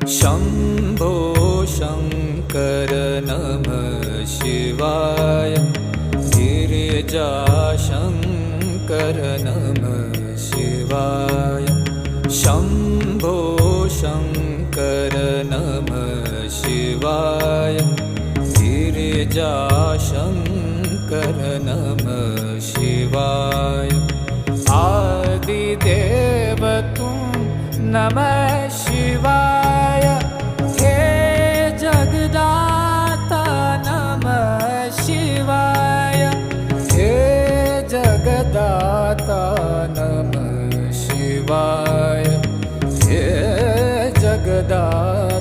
शम्भो शङ्कर नमः शिवाय। गिरिजाशङ्कर नमः शिवाय। शम्भो शङ्कर नमः शिवाय। गिरिजाशङ्कर नमः शिवाय। आदिदेव तुम नमः शिवाय। हे जगदाता नमः शिवाय। हे जगदाता नमः शिवाय। हे जगदाता